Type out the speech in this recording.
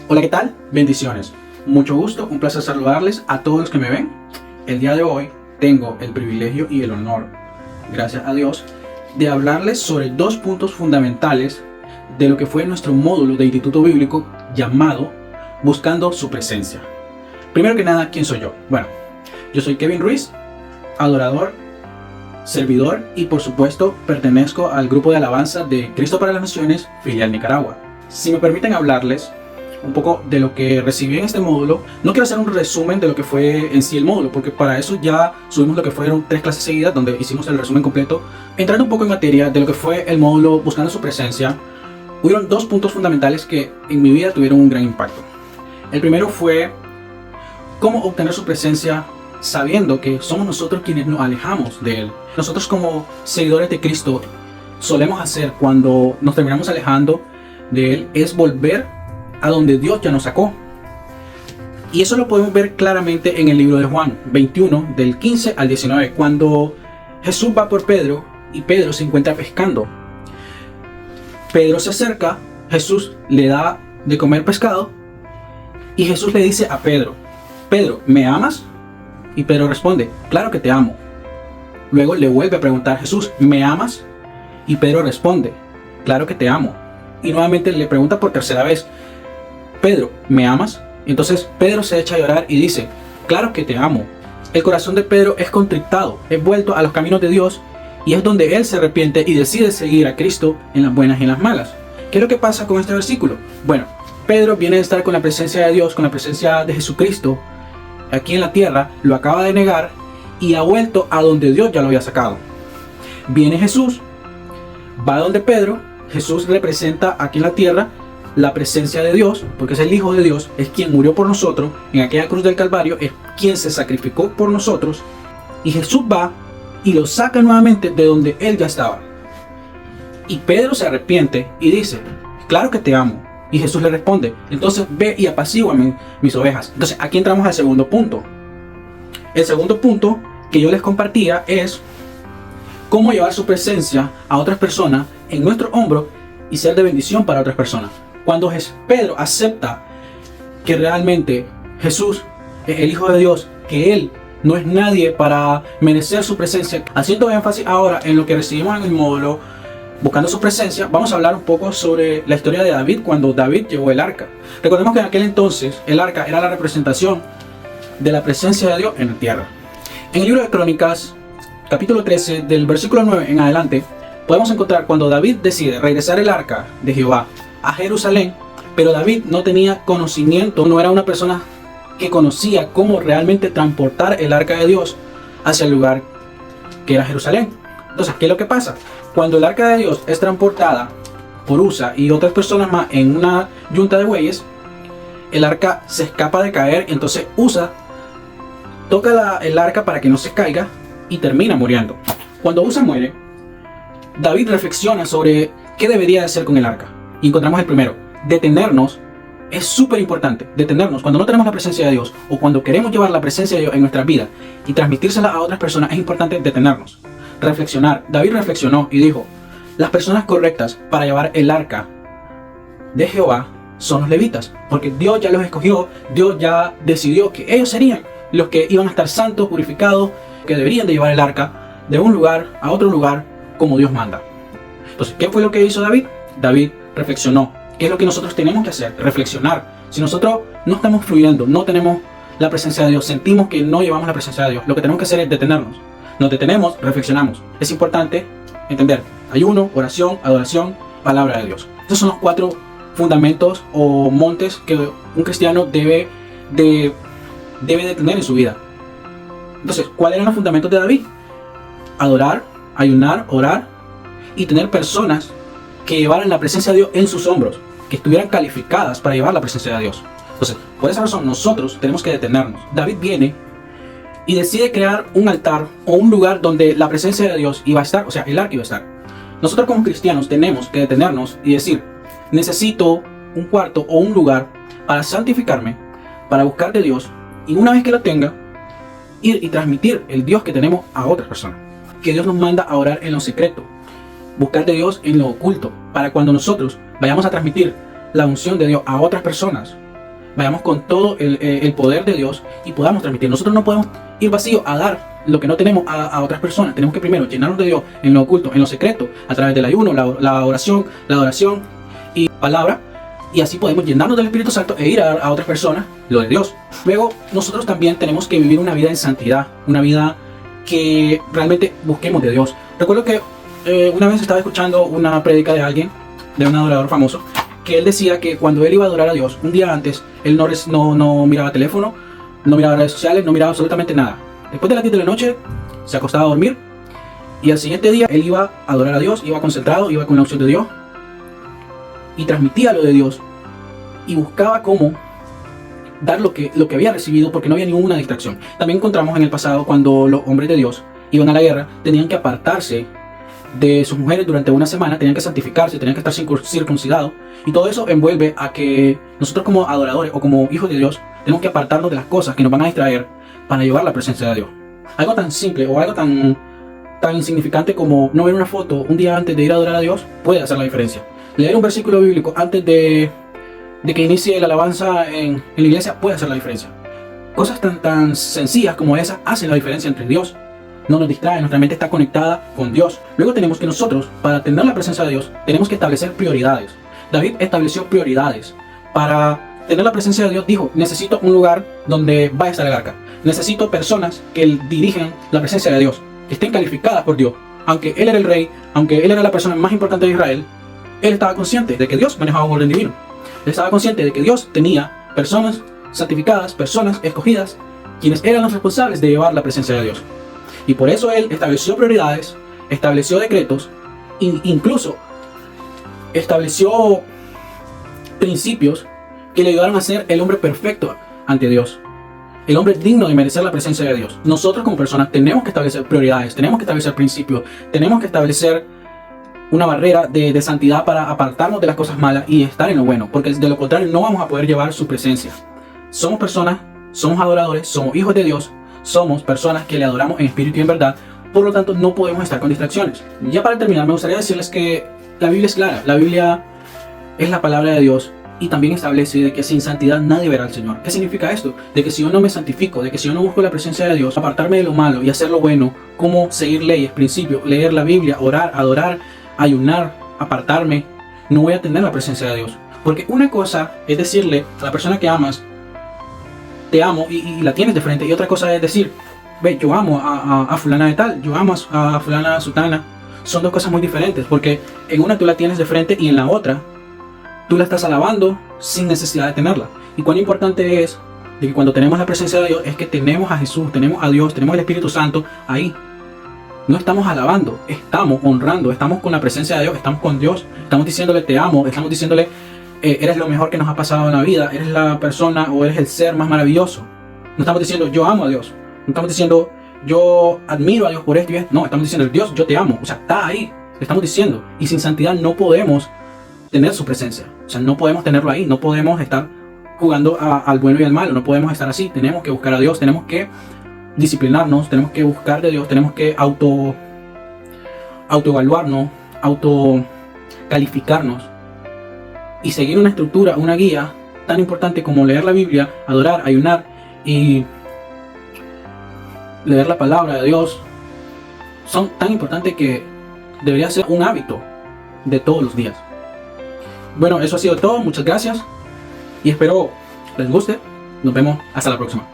Hola, ¿qué tal? Bendiciones. Mucho gusto, un placer saludarles a todos los que me ven. El día de hoy tengo el privilegio y el honor, gracias a Dios, de hablarles sobre dos puntos fundamentales de lo que fue nuestro módulo de Instituto Bíblico llamado Buscando su Presencia. Primero que nada, ¿quién soy yo? Bueno, yo soy Kevin Ruiz, adorador, servidor y por supuesto pertenezco al grupo de alabanza de Cristo para las Naciones, filial Nicaragua. Si me permiten hablarles un poco de lo que recibí en este módulo, no quiero hacer un resumen de lo que fue en sí el módulo, porque para eso ya subimos lo que fueron 3 clases seguidas donde hicimos el resumen completo. Entrando un poco en materia de lo que fue el módulo Buscando su Presencia, hubieron 2 puntos fundamentales que en mi vida tuvieron un gran impacto. El primero fue cómo obtener su presencia sabiendo que somos nosotros quienes nos alejamos de Él. Nosotros como seguidores de Cristo solemos hacer cuando nos terminamos alejando de Él es volver a donde Dios ya nos sacó. Y eso lo podemos ver claramente en el libro de Juan 21 del 15 al 19, cuando Jesús va por Pedro y Pedro se encuentra pescando. Pedro se acerca, Jesús le da de comer pescado y Jesús le dice a Pedro: Pedro, ¿me amas? Y Pedro responde: claro que te amo. Luego le vuelve a preguntar Jesús: ¿me amas? Y Pedro responde: claro que te amo. Y nuevamente le pregunta por tercera vez: Pedro, ¿me amas? Entonces Pedro se echa a llorar y dice: claro que te amo. El corazón de Pedro es contrictado, es vuelto a los caminos de Dios y es donde él se arrepiente y decide seguir a Cristo en las buenas y en las malas. ¿Qué es lo que pasa con este versículo? Bueno, Pedro viene a estar con la presencia de Dios, con la presencia de Jesucristo aquí en la tierra, lo acaba de negar y ha vuelto a donde Dios ya lo había sacado. Viene Jesús, va donde Pedro, Jesús representa aquí en la tierra la presencia de Dios, porque es el Hijo de Dios, es quien murió por nosotros en aquella cruz del Calvario, es quien se sacrificó por nosotros, y Jesús va y lo saca nuevamente de donde él ya estaba. Y Pedro se arrepiente y dice: claro que te amo. Y Jesús le responde: entonces ve y apacíguame mis ovejas. Entonces aquí entramos al segundo punto. El segundo punto que yo les compartía es cómo llevar su presencia a otras personas en nuestro hombro y ser de bendición para otras personas. Cuando Pedro acepta que realmente Jesús es el Hijo de Dios, que Él no es nadie para merecer su presencia, haciendo énfasis ahora en lo que recibimos en el módulo Buscando su Presencia, vamos a hablar un poco sobre la historia de David cuando David llevó el arca. Recordemos que en aquel entonces el arca era la representación de la presencia de Dios en la tierra. En el libro de Crónicas, capítulo 13, del versículo 9 en adelante, podemos encontrar cuando David decide regresar el arca de Jehová a Jerusalén, pero David no tenía conocimiento, no era una persona que conocía cómo realmente transportar el arca de Dios hacia el lugar que era Jerusalén. Entonces, ¿qué es lo que pasa? Cuando el arca de Dios es transportada por Usa y otras personas más en una yunta de bueyes, el arca se escapa de caer, entonces Usa toca el arca para que no se caiga y termina muriendo. Cuando Usa muere, David reflexiona sobre qué debería hacer con el arca. Y encontramos el primero: detenernos. Es súper importante detenernos cuando no tenemos la presencia de Dios o cuando queremos llevar la presencia de Dios en nuestra vida y transmitírsela a otras personas. Es importante detenernos, reflexionar. David reflexionó y dijo: las personas correctas para llevar el arca de Jehová son los levitas, porque Dios ya los escogió, Dios ya decidió que ellos serían los que iban a estar santos, purificados, que deberían de llevar el arca de un lugar a otro lugar como Dios manda. Entonces, ¿qué fue lo que hizo David? David reflexionó. ¿Qué es lo que nosotros tenemos que hacer? Reflexionar. Si nosotros no estamos fluyendo, no tenemos la presencia de Dios, sentimos que no llevamos la presencia de Dios, lo que tenemos que hacer es detenernos. Nos detenemos, reflexionamos. Es importante entender: ayuno, oración, adoración, palabra de Dios. Esos son los 4 fundamentos o montes que un cristiano debe de tener en su vida. Entonces, ¿cuáles eran los fundamentos de David? Adorar, ayunar, orar y tener personas que llevaran la presencia de Dios en sus hombros, que estuvieran calificadas para llevar la presencia de Dios. Entonces, por esa razón nosotros tenemos que detenernos. David viene y decide crear un altar o un lugar donde la presencia de Dios iba a estar, o sea, el arca iba a estar. Nosotros como cristianos tenemos que detenernos y decir: necesito un cuarto o un lugar para santificarme, para buscar de Dios, y una vez que lo tenga, ir y transmitir el Dios que tenemos a otras personas. Que Dios nos manda a orar en lo secreto, buscar de Dios en lo oculto, para cuando nosotros vayamos a transmitir la unción de Dios a otras personas. Vayamos con todo el poder de Dios y podamos transmitir. Nosotros no podemos ir vacíos a dar lo que no tenemos a otras personas. Tenemos que primero llenarnos de Dios en lo oculto, en lo secreto, a través del ayuno, la oración, la adoración y palabra. Y así podemos llenarnos del Espíritu Santo e ir a otras personas lo de Dios. Luego, nosotros también tenemos que vivir una vida en santidad, una vida que realmente busquemos de Dios. Recuerdo que una vez estaba escuchando una prédica de alguien, de un adorador famoso, que él decía que cuando él iba a adorar a Dios, un día antes, él no miraba teléfono, no miraba redes sociales, no miraba absolutamente nada. Después de las 10 de la noche, se acostaba a dormir y al siguiente día él iba a adorar a Dios, iba concentrado, iba con la unción de Dios y transmitía lo de Dios y buscaba cómo dar lo que había recibido porque no había ninguna distracción. También encontramos en el pasado cuando los hombres de Dios iban a la guerra, tenían que apartarse de sus mujeres durante una semana, tenían que santificarse, tenían que estar circuncidados, y todo eso envuelve a que nosotros como adoradores o como hijos de Dios tenemos que apartarnos de las cosas que nos van a distraer para llevar la presencia de Dios. Algo tan simple o algo tan insignificante como no ver una foto un día antes de ir a adorar a Dios puede hacer la diferencia. Leer un versículo bíblico antes de que inicie la alabanza en la iglesia puede hacer la diferencia. Cosas tan sencillas como esas hacen la diferencia entre Dios. No nos distrae, nuestra mente está conectada con Dios. Luego tenemos que nosotros, para tener la presencia de Dios, tenemos que establecer prioridades. David estableció prioridades. Para tener la presencia de Dios dijo, necesito un lugar donde vaya a estar el arca. Necesito personas que dirijan la presencia de Dios, que estén calificadas por Dios. Aunque él era el rey, aunque él era la persona más importante de Israel, él estaba consciente de que Dios manejaba un orden divino. Él estaba consciente de que Dios tenía personas santificadas, personas escogidas, quienes eran los responsables de llevar la presencia de Dios. Y por eso él estableció prioridades, estableció decretos, incluso estableció principios que le ayudaron a ser el hombre perfecto ante Dios. El hombre digno de merecer la presencia de Dios. Nosotros como personas tenemos que establecer prioridades, tenemos que establecer principios, tenemos que establecer una barrera de santidad para apartarnos de las cosas malas y estar en lo bueno, porque de lo contrario no vamos a poder llevar su presencia. Somos personas, somos adoradores, somos hijos de Dios, somos personas que le adoramos en espíritu y en verdad, por lo tanto no podemos estar con distracciones. Ya para terminar me gustaría decirles que la Biblia es clara, la Biblia es la palabra de Dios y también establece de que sin santidad nadie verá al Señor. ¿Qué significa esto? De que si yo no me santifico, de que si yo no busco la presencia de Dios, apartarme de lo malo y hacer lo bueno, como seguir leyes, principios, leer la Biblia, orar, adorar, ayunar, apartarme, no voy a tener la presencia de Dios. Porque una cosa es decirle a la persona que amas, te amo, y la tienes de frente, y otra cosa es decir, ve, yo amo a fulana de tal, yo amo a fulana sutana. Son dos cosas muy diferentes, porque en una tú la tienes de frente y en la otra tú la estás alabando sin necesidad de tenerla. Y cuán importante es de que cuando tenemos la presencia de Dios es que tenemos a Jesús, tenemos a Dios, tenemos el Espíritu Santo ahí. No estamos alabando, estamos honrando, estamos con la presencia de Dios, estamos con Dios, estamos diciéndole te amo, estamos diciéndole eres lo mejor que nos ha pasado en la vida, eres la persona o eres el ser más maravilloso. No estamos diciendo yo amo a Dios, no estamos diciendo yo admiro a Dios por esto y esto. No, estamos diciendo Dios yo te amo, o sea, está ahí, le estamos diciendo. Y sin santidad no podemos tener su presencia, o sea, no podemos tenerlo ahí, no podemos estar jugando al bueno y al malo, no podemos estar así. Tenemos que buscar a Dios, tenemos que disciplinarnos, tenemos que buscar de Dios, tenemos que autoevaluarnos, autocalificarnos y seguir una estructura, una guía tan importante como leer la Biblia, adorar, ayunar y leer la palabra de Dios. Son tan importantes que debería ser un hábito de todos los días. Bueno, eso ha sido todo, muchas gracias y espero les guste. Nos vemos hasta la próxima.